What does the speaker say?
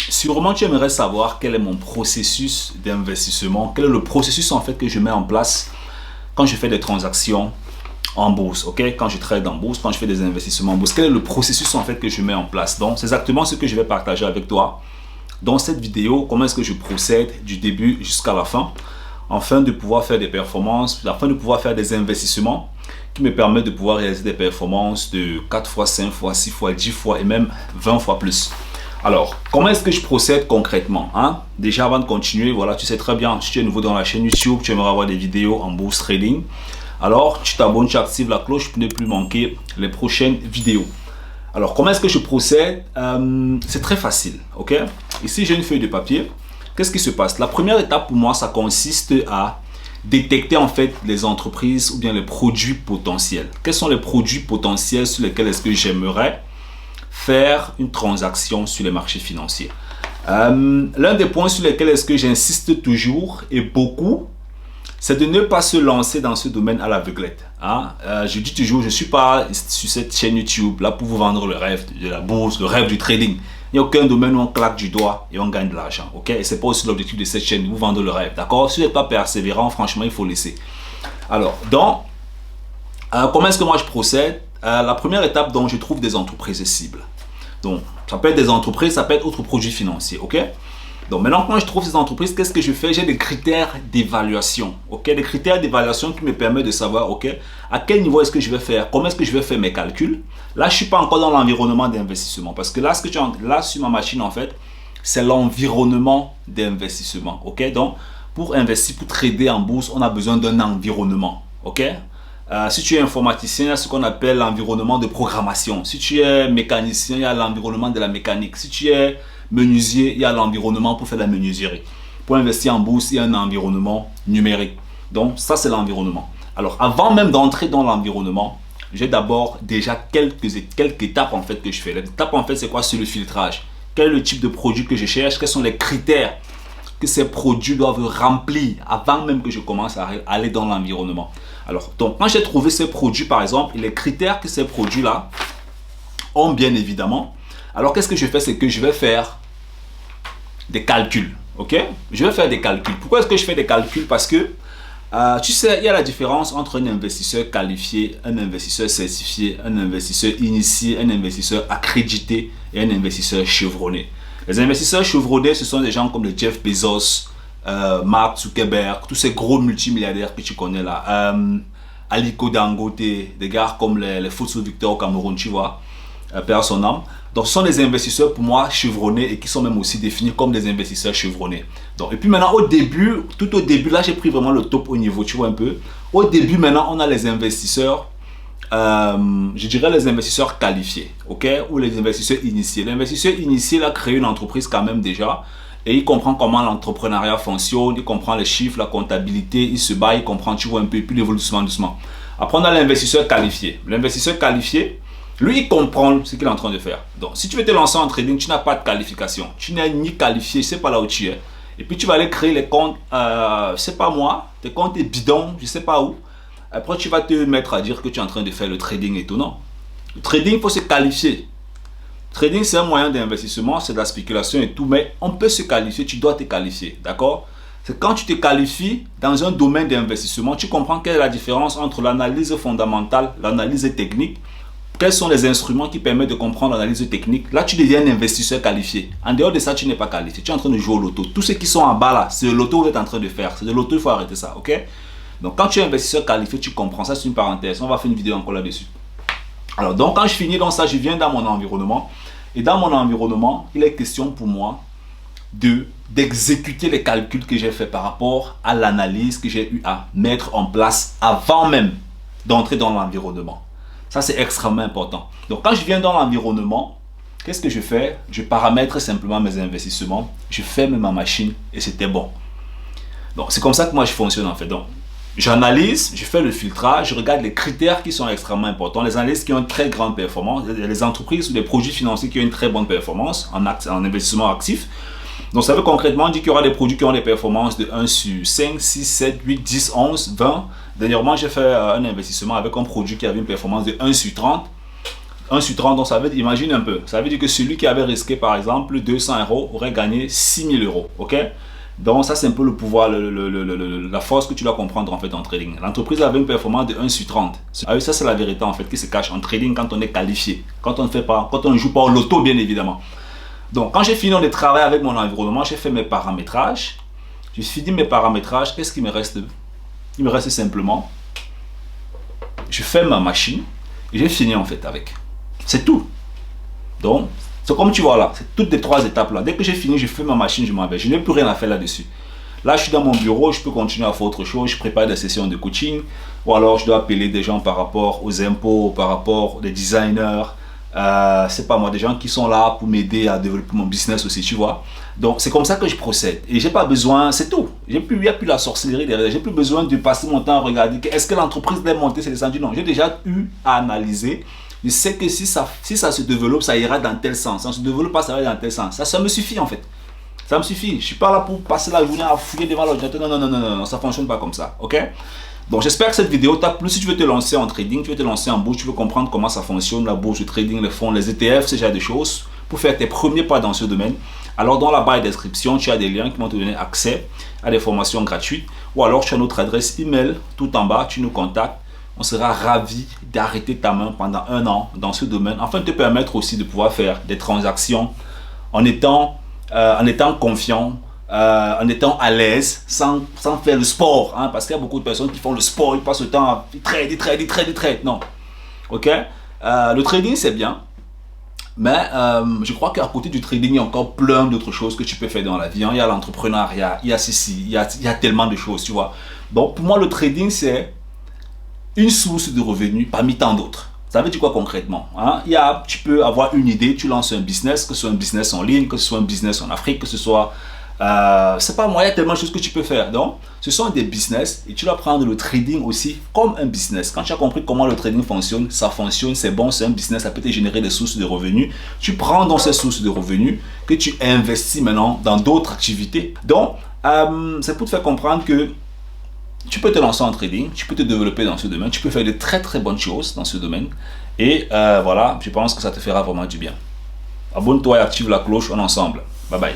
Sûrement, tu aimerais savoir quel est mon processus d'investissement, quel est le processus en fait que je mets en place quand je fais des transactions en bourse, ok? Quand je trade en bourse, quand je fais des investissements en bourse, quel est le processus en fait que je mets en place? Donc, c'est exactement ce que je vais partager avec toi dans cette vidéo. Comment est-ce que je procède du début jusqu'à la fin, afin de pouvoir faire des performances, afin de pouvoir faire des investissements qui me permettent de pouvoir réaliser des performances de 4 fois, 5 fois, 6 fois, 10 fois et même 20 fois plus. Alors, comment est-ce que je procède concrètement, hein? Déjà, avant de continuer, voilà, tu sais très bien, si tu es nouveau dans la chaîne YouTube, tu aimerais avoir des vidéos en bourse trading. Alors, tu t'abonnes, tu actives la cloche pour ne plus manquer les prochaines vidéos. Alors, comment est-ce que je procède? C'est très facile, ok? Ici, j'ai une feuille de papier. Qu'est-ce qui se passe? La première étape pour moi, ça consiste à détecter en fait les entreprises ou bien les produits potentiels. Quels sont les produits potentiels sur lesquels est-ce que j'aimerais faire une transaction sur les marchés financiers? L'un des points sur lesquels est-ce que j'insiste toujours et beaucoup, c'est de ne pas se lancer dans ce domaine à l'aveuglette. Hein? Je dis toujours, je ne suis pas sur cette chaîne YouTube là pour vous vendre le rêve de la bourse, le rêve du trading. Il n'y a aucun domaine où on claque du doigt et on gagne de l'argent. Okay? Et ce n'est pas aussi l'objectif de cette chaîne, de vous vendre le rêve. D'accord? Si vous n'êtes pas persévérant, franchement, il faut laisser. Alors, donc, comment est-ce que moi je procède? La première étape, donc, je trouve des entreprises cibles. Donc, ça peut être des entreprises, ça peut être autres produits financiers. Ok? Donc, maintenant, quand je trouve ces entreprises, qu'est-ce que je fais? J'ai des critères d'évaluation. Ok? Des critères d'évaluation qui me permettent de savoir, ok, à quel niveau est-ce que je vais faire? Comment est-ce que je vais faire mes calculs? Là, je ne suis pas encore dans l'environnement d'investissement. Parce que là, ce que tu as là sur ma machine, en fait, c'est l'environnement d'investissement. Ok? Donc, pour investir, pour trader en bourse, on a besoin d'un environnement. Ok? Si tu es informaticien, il y a ce qu'on appelle l'environnement de programmation. Si tu es mécanicien, il y a l'environnement de la mécanique. Si tu es menuisier, il y a l'environnement pour faire la menuiserie. Pour investir en bourse, il y a un environnement numérique. Donc, ça, c'est l'environnement. Alors, avant même d'entrer dans l'environnement, j'ai d'abord déjà quelques étapes en fait que je fais. L'étape en fait, c'est quoi? C'est le filtrage. Quel est le type de produit que je cherche? Quels sont les critères que ces produits doivent remplir avant même que je commence à aller dans l'environnement? Alors, donc, quand j'ai trouvé ces produits, par exemple, et les critères que ces produits-là ont bien évidemment, alors qu'est-ce que je fais? C'est que je vais faire des calculs, ok? Je vais faire des calculs. Pourquoi est-ce que je fais des calculs? Parce que, tu sais, il y a la différence entre un investisseur qualifié, un investisseur certifié, un investisseur initié, un investisseur accrédité et un investisseur chevronné. Les investisseurs chevronnés, ce sont des gens comme le Jeff Bezos, Mark Zuckerberg, tous ces gros multimilliardaires que tu connais là, Aliko Dangote, des gars comme les Fosso Victor au Cameroun, tu vois, perd son âme. Donc ce sont des investisseurs pour moi chevronnés et qui sont même aussi définis comme des investisseurs chevronnés. Donc, et puis maintenant au début, tout au début, là j'ai pris vraiment le top au niveau, tu vois un peu. Au début maintenant on a les investisseurs, je dirais les investisseurs qualifiés, ok, ou les investisseurs initiés. L'investisseur initié il a créé une entreprise quand même déjà. Et il comprend comment l'entrepreneuriat fonctionne, il comprend les chiffres, la comptabilité, il se bat, il comprend, tu vois un peu, et puis il évolue doucement, doucement. Après, on a l'investisseur qualifié. L'investisseur qualifié, lui, il comprend ce qu'il est en train de faire. Donc, si tu veux te lancer en trading, tu n'as pas de qualification. Tu n'es ni qualifié, je ne sais pas là où tu es. Et puis, tu vas aller créer les comptes, je ne sais pas moi, tes comptes est bidon, je ne sais pas où. Après, tu vas te mettre à dire que tu es en train de faire le trading et tout. Non. Le trading, il faut se qualifier. Trading, c'est un moyen d'investissement, c'est de la spéculation et tout, mais on peut se qualifier, tu dois te qualifier, d'accord? C'est quand tu te qualifies dans un domaine d'investissement, tu comprends quelle est la différence entre l'analyse fondamentale, l'analyse technique, quels sont les instruments qui permettent de comprendre l'analyse technique. Là, tu deviens un investisseur qualifié. En dehors de ça, tu n'es pas qualifié, tu es en train de jouer au loto. Tous ceux qui sont en bas là, c'est le loto que vous êtes en train de faire, c'est le loto, il faut arrêter ça, ok? Donc, quand tu es investisseur qualifié, tu comprends, ça c'est une parenthèse, on va faire une vidéo encore là-dessus. Alors, donc, quand je finis dans ça, je viens dans mon environnement. Et dans mon environnement, il est question pour moi d'exécuter les calculs que j'ai fait par rapport à l'analyse que j'ai eu à mettre en place avant même d'entrer dans l'environnement. Ça, c'est extrêmement important. Donc, quand je viens dans l'environnement, qu'est-ce que je fais? Je paramètre simplement mes investissements, je ferme ma machine et c'était bon. Donc, c'est comme ça que moi, je fonctionne en fait. Donc, j'analyse, je fais le filtrage, je regarde les critères qui sont extrêmement importants, les analystes qui ont une très grande performance, les entreprises ou les produits financiers qui ont une très bonne performance en investissement actif. Donc ça veut concrètement dire qu'il y aura des produits qui ont des performances de 1 sur 5, 6, 7, 8, 10, 11, 20. Dernièrement, j'ai fait un investissement avec un produit qui avait une performance de 1 sur 30. 1 sur 30, donc ça veut dire, imagine un peu, ça veut dire que celui qui avait risqué par exemple 200 euros aurait gagné 6000 euros, ok? Donc ça c'est un peu le pouvoir, la force que tu dois comprendre en fait en trading. L'entreprise avait une performance de 1 sur 30. Ah oui, ça c'est la vérité en fait qui se cache en trading quand on est qualifié, quand on ne joue pas au loto bien évidemment. Donc quand j'ai fini de travailler avec mon environnement, j'ai fait mes paramétrages. J'ai fini mes paramétrages, qu'est-ce qui me reste? Il me reste simplement, je fais ma machine et j'ai fini en fait avec. C'est tout. Donc, c'est comme tu vois là, c'est toutes les 3 étapes là. Dès que j'ai fini, je fais ma machine, je m'en vais. Je n'ai plus rien à faire là-dessus. Là, je suis dans mon bureau, je peux continuer à faire autre chose. Je prépare des sessions de coaching ou alors je dois appeler des gens par rapport aux impôts, par rapport aux designers. C'est pas moi, des gens qui sont là pour m'aider à développer mon business aussi, tu vois. Donc c'est comme ça que je procède et j'ai pas besoin, c'est tout. Il n'y a plus la sorcellerie derrière, j'ai plus besoin de passer mon temps à regarder est-ce que l'entreprise est montée, c'est descendu. Non, j'ai déjà eu à analyser. Je sais que si ça se développe, ça ira dans tel sens. Ça ne se développe pas, ça va dans tel sens. Ça me suffit en fait. Ça me suffit. Je ne suis pas là pour passer la journée à fouiller devant l'ordinateur. Non, ça ne fonctionne pas comme ça. Ok? Donc j'espère que cette vidéo t'a plu. Si tu veux te lancer en trading, tu veux te lancer en bourse, tu veux comprendre comment ça fonctionne, la bourse, le trading, les fonds, les ETF, ce genre de choses, pour faire tes premiers pas dans ce domaine. Alors dans la barre de description, tu as des liens qui vont te donner accès à des formations gratuites. Ou alors tu as notre adresse email tout en bas, tu nous contactes. On sera ravis d'arrêter ta main pendant 1 an dans ce domaine, afin de te permettre aussi de pouvoir faire des transactions en étant confiant, en étant à l'aise, sans faire le sport. Hein, parce qu'il y a beaucoup de personnes qui font le sport, ils passent le temps à trade. Non. Ok? Le trading, c'est bien. Mais je crois qu'à côté du trading, il y a encore plein d'autres choses que tu peux faire dans la vie. Hein. Il y a l'entrepreneuriat, il y a ceci, il y a tellement de choses, tu vois. Donc pour moi, le trading, c'est une source de revenus parmi tant d'autres. Ça veut dire quoi concrètement, hein? Tu peux avoir une idée, tu lances un business, que ce soit un business en ligne, que ce soit un business en Afrique, que ce soit... c'est pas moi, il y a tellement de choses que tu peux faire. Donc, ce sont des business et tu dois prendre le trading aussi comme un business. Quand tu as compris comment le trading fonctionne, ça fonctionne, c'est bon, c'est un business, ça peut te générer des sources de revenus. Tu prends donc ces sources de revenus que tu investis maintenant dans d'autres activités. Donc, c'est pour te faire comprendre que tu peux te lancer en trading, tu peux te développer dans ce domaine, tu peux faire de très très bonnes choses dans ce domaine. Et voilà, je pense que ça te fera vraiment du bien. Abonne-toi et active la cloche, on est ensemble. Bye bye.